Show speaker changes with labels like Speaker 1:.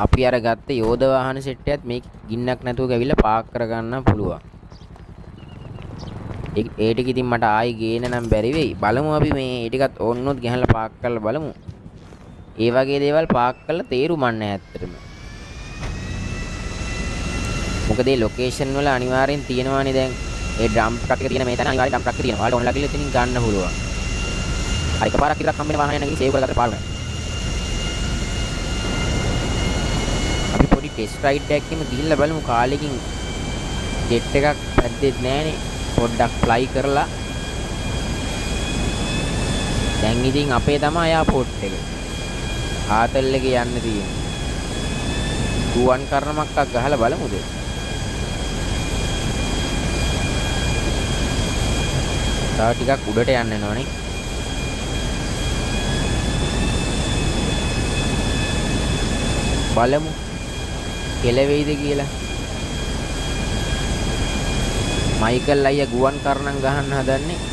Speaker 1: අපි අර ගත්ත යෝධ වාහන සෙට් එකත් මේ ගින්නක් නැතුව ගවිලා පාක් කරගන්න පුළුවන්. ඒ ටික ඉතින් මට ආයි ගේන්න නම් බැරි වෙයි. බලමු අපි මේ ඒ ටිකත් ඕන්නොත් ගහලා පාක් කරලා බලමු. ඒ වගේ දේවල් පාක් කරලා තේරුම් නැහැ ඇත්තටම. මොකද මේ ලොකේෂන් වල අනිවාර්යෙන් තියෙනවානේ දැන් ඒ ඩ්‍රම් ට්‍රක් එක තියෙන මේ තැන අනිවාර්යෙන් ඩ්‍රම් ට්‍රක් එක තියෙනවා. ඔයාලට ඕනලා ගිහලා එතනින් ගන්න පුළුවන්. හරි එකපාරක් විතරක් හම්බෙන වාහනයක් නැගී සේව් කරගත්ත පාඩුවක්. අපි පොඩි ටෙස්ට් රයිඩ් එකකින් ගිහිල්ලා බලමු කාලෙකින් ජෙට් එකක් පැද්දෙත් නැහනේ. පොඩ්ඩක් ෆ්ලයි කරලා දැන් ඉතින් අපේ තමයි එයාපෝට් එක. ආතල් එකේ යන්න තියෙන්නේ. ගුවන් කර්ණමක්ක් ගහලා බලමුද? තව ටිකක් උඩට යන්න වෙනවනේ. බලමු කෙලවෙයිද කියලා. මයිකල් අයියා ගුවන් කරණම් ගහන්න හදන්නේ.